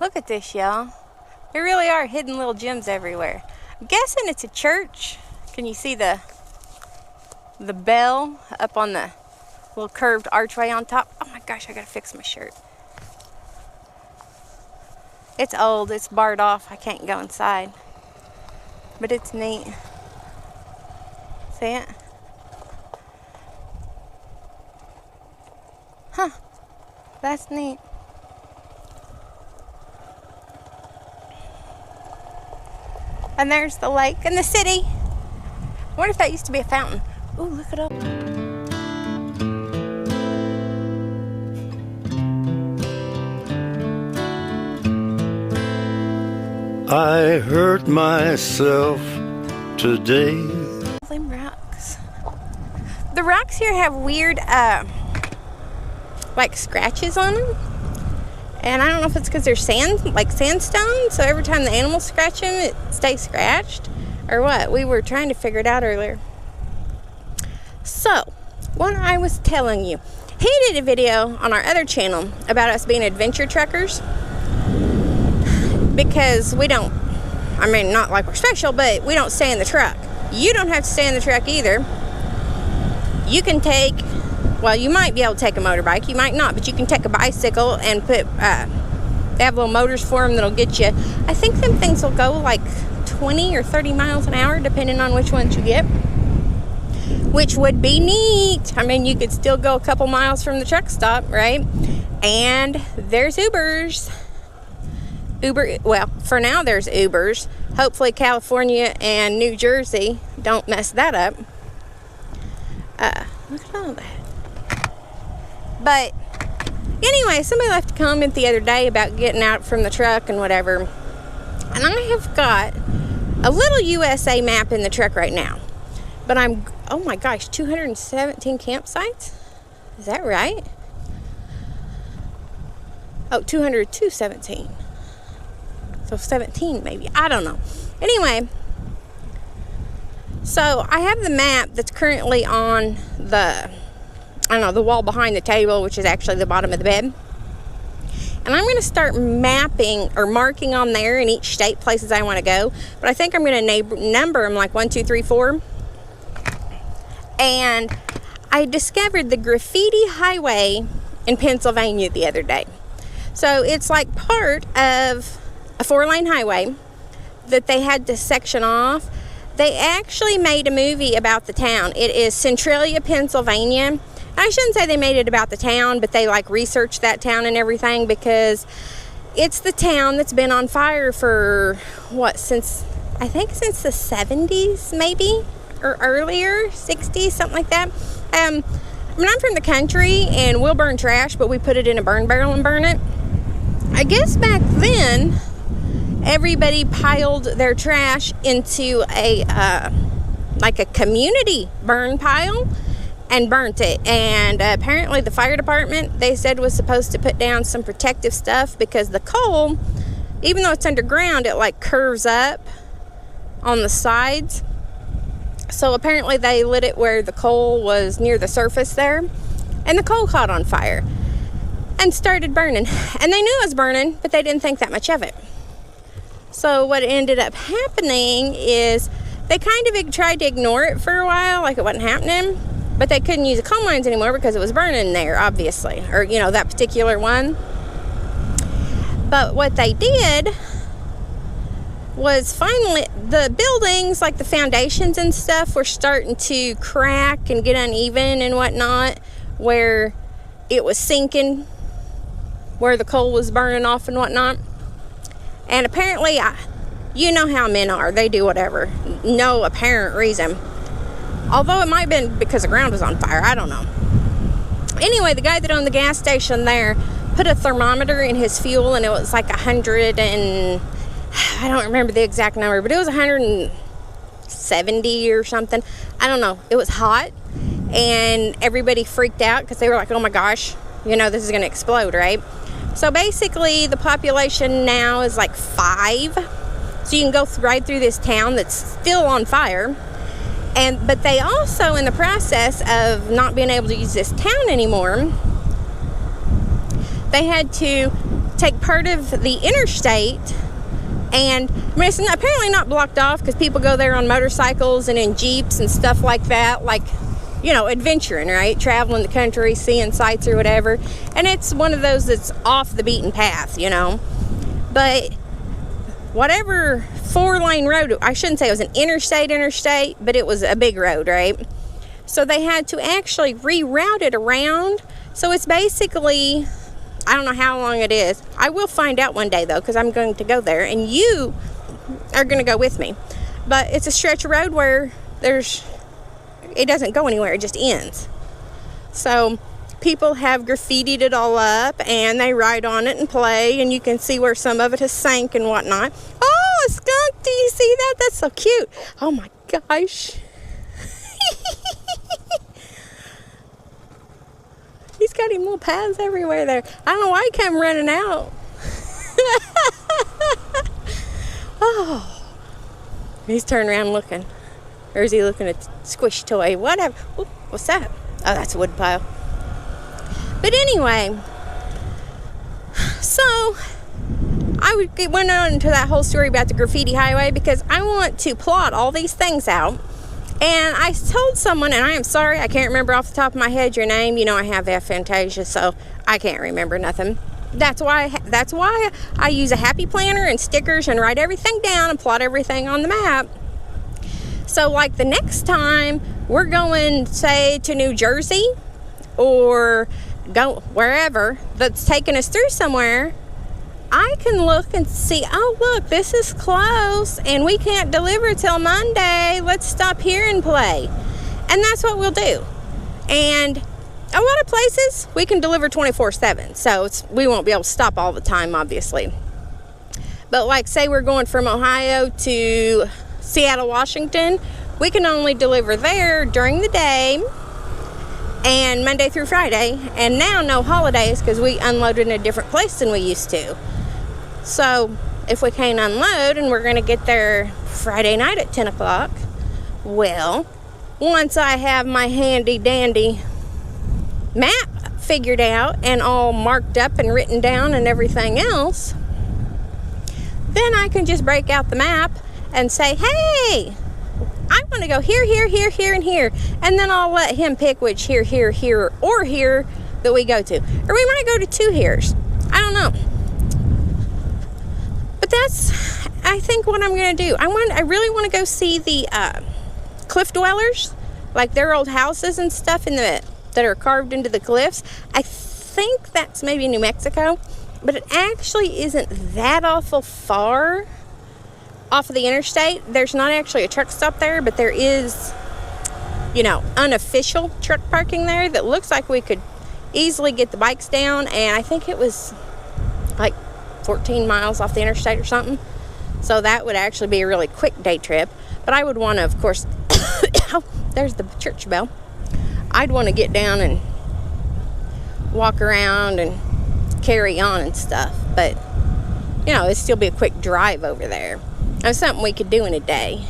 Look at this, y'all. There really are hidden little gems everywhere. I'm guessing it's a church. Can you see the bell up on the little curved archway on top? Oh my gosh, I gotta fix my shirt. It's old, it's barred off. I can't go inside. But it's neat. See it? Huh. That's neat. And there's the lake and the city. I wonder if that used to be a fountain. Ooh, look it up. I hurt myself today. Them rocks. The rocks here have weird, like scratches on them. And I don't know if it's because they're sand, like sandstone, so every time the animals scratch them, it stays scratched, or what. We were trying to figure it out earlier. So, what I was telling you, he did a video on our other channel about us being adventure trekkers, because we don't, I mean, not like we're special, but we don't stay in the truck. You don't have to stay in the truck either. You can take, well, you might be able to take a motorbike, you might not, but you can take a bicycle and put, they have little motors for them that'll get you, I think them things will go like 20 or 30 miles an hour, depending on which ones you get, which would be neat. I mean, you could still go a couple miles from the truck stop, right? And there's Ubers. Well, for now there's Ubers. Hopefully California and New Jersey don't mess that up. Look at all that. But anyway, somebody left a comment the other day about getting out from the truck and whatever. And I have got a little USA map in the truck right now. But oh my gosh, 217 campsites? Is that right? Oh, 217. So 17 maybe. I don't know. Anyway, so I have the map that's currently on the, I don't know, the wall behind the table, which is actually the bottom of the bed. And I'm going to start mapping or marking on there in each state places I want to go. But I think I'm going to number them like 1, 2, 3, 4. And I discovered the Graffiti Highway in Pennsylvania the other day. So it's like part of a 4-lane highway that they had to section off. They actually made a movie about the town. It is Centralia, Pennsylvania. I shouldn't say they made it about the town, but they like researched that town and everything, because it's the town that's been on fire for what, I think since the 70s maybe, or earlier, 60s, something like that. I mean, I'm from the country and we'll burn trash, but we put it in a burn barrel and burn it. I guess back then everybody piled their trash into a like a community burn pile and burnt it. And apparently the fire department, they said, was supposed to put down some protective stuff, because the coal, even though it's underground, it like curves up on the sides. So apparently they lit it where the coal was near the surface there, and the coal caught on fire and started burning. And they knew it was burning, but they didn't think that much of it. So what ended up happening is they kind of tried to ignore it for a while, like it wasn't happening, but they couldn't use the coal mines anymore because it was burning there, obviously, or, you know, that particular one. But what they did was finally, the buildings, like the foundations and stuff, were starting to crack and get uneven and whatnot, where it was sinking, where the coal was burning off and whatnot. And apparently, you know how men are. They do whatever. No apparent reason. Although it might have been because the ground was on fire. I don't know. Anyway, the guy that owned the gas station there put a thermometer in his fuel, and it was like 100 and... I don't remember the exact number, but it was 170 or something. I don't know. It was hot, and everybody freaked out because they were like, oh my gosh, you know, this is going to explode, right? So basically, the population now is like 5. So you can go right through this town that's still on fire. But they also, in the process of not being able to use this town anymore, they had to take part of the interstate, and I mean, it's apparently not blocked off because people go there on motorcycles and in Jeeps and stuff like that, like, you know, adventuring, right? Traveling the country, seeing sights or whatever. And it's one of those that's off the beaten path, you know. But whatever 4-lane road, I shouldn't say it was an interstate, but it was a big road, right? So they had to actually reroute it around. So it's basically, I don't know how long it is. I will find out one day though, because I'm going to go there and you are going to go with me. But it's a stretch of road where it doesn't go anywhere, it just ends. So people have graffitied it all up and they ride on it and play, and you can see where some of it has sank and whatnot. Oh, a skunk, do you see that? That's so cute. Oh my gosh. He's got him little paths everywhere there. I don't know why he came running out. Oh, he's turning around looking. Or is he looking at the squish toy? Whatever. Ooh, what's that? Oh, that's a wood pile. But anyway, so I went on into that whole story about the graffiti highway because I want to plot all these things out. And I told someone, and I am sorry, I can't remember off the top of my head your name. You know I have aphantasia, so I can't remember nothing. That's why I use a happy planner and stickers and write everything down and plot everything on the map. So like the next time we're going, say, to New Jersey or go wherever that's taking us through somewhere, I can look and see, oh, look, this is close and we can't deliver till Monday. Let's stop here and play. And that's what we'll do. And a lot of places we can deliver 24/7. So we won't be able to stop all the time, obviously. But like, say we're going from Ohio to Seattle, Washington, we can only deliver there during the day and Monday through Friday. And now no holidays because we unloaded in a different place than we used to. So if we can't unload and we're going to get there Friday night at 10 o'clock, well, once I have my handy dandy map figured out and all marked up and written down and everything else, then I can just break out the map and say, hey, I want to go here, here, here, here, and here. And then I'll let him pick which here, here, here, or here that we go to. Or we might go to 2 heres. I don't know. But that's, I think, what I'm going to do. I really want to go see the cliff dwellers, like their old houses and stuff that are carved into the cliffs. I think that's maybe New Mexico, but it actually isn't that awful far off of the interstate. There's not actually a truck stop there, but there is, you know, unofficial truck parking there that looks like we could easily get the bikes down. And I think it was like 14 miles off the interstate or something. So that would actually be a really quick day trip. But I would want to, of course, oh, there's the church bell. I'd want to get down and walk around and carry on and stuff. But, you know, it'd still be a quick drive over there. That's something we could do in a day.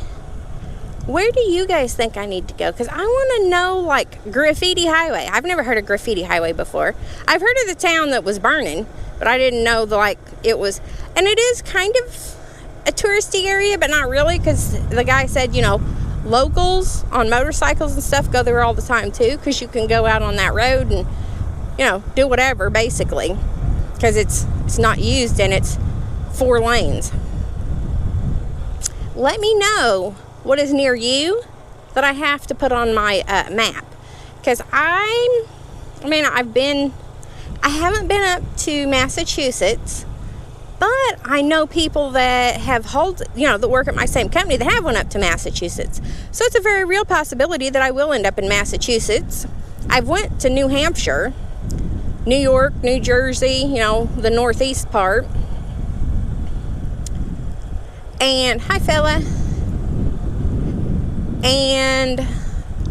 Where do you guys think I need to go? Because I want to know, like, Graffiti Highway. I've never heard of Graffiti Highway before. I've heard of the town that was burning, but I didn't know, it was... And it is kind of a touristy area, but not really, because the guy said, you know, locals on motorcycles and stuff go there all the time, too, because you can go out on that road and, you know, do whatever, basically, because it's not used and it's 4 lanes. Let me know what is near you that I have to put on my map, because I haven't been up to Massachusetts, but I know people that that work at my same company that have went up to Massachusetts. So it's a very real possibility that I will end up in Massachusetts. I've went to New Hampshire, New York, New Jersey, you know, the northeast part. And hi, fella. And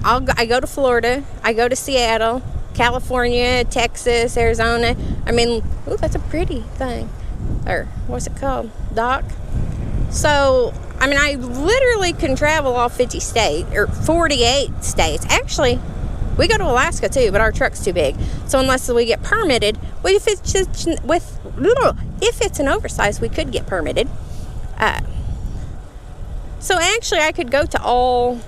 I go to Florida. I go to Seattle, California, Texas, Arizona. I mean, ooh, that's a pretty thing. Or what's it called? Dock. So, I mean, I literally can travel all 50 states, or 48 states. Actually, we go to Alaska too, but our truck's too big. So unless we get permitted, with if it's an oversized, we could get permitted. So actually, I could go to all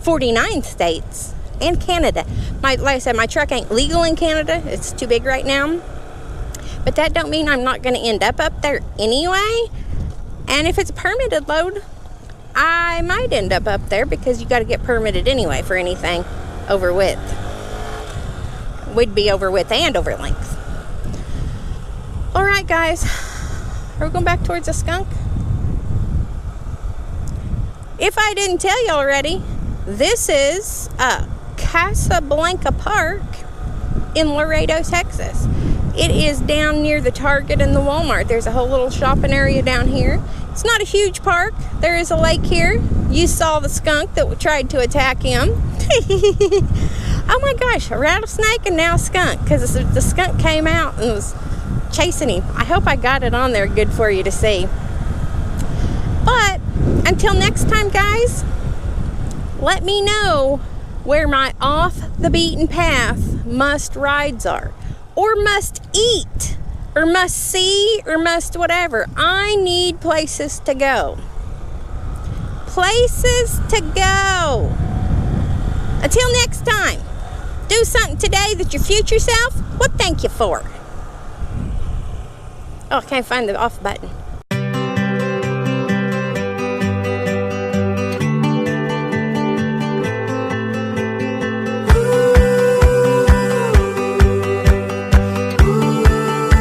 49 states and Canada. Like I said, my truck ain't legal in Canada. It's too big right now. But that don't mean I'm not going to end up there anyway. And if it's a permitted load, I might end up there because you got to get permitted anyway for anything over width. We'd be over width and over length. All right, guys. Are we going back towards the skunk? If I didn't tell you already, this is Casablanca Park in Laredo, Texas. It is down near the Target and the Walmart. There's a whole little shopping area down here. It's not a huge park. There is a lake here. You saw the skunk that tried to attack him. Oh my gosh, a rattlesnake and now a skunk, because the skunk came out and was chasing him. I hope I got it on there good for you to see. But until next time, guys, let me know where my off the beaten path must rides are, or must eat, or must see, or must whatever. I need places to go. Places to go. Until next time, do something today that your future self would thank you for. Oh, I can't find the off button.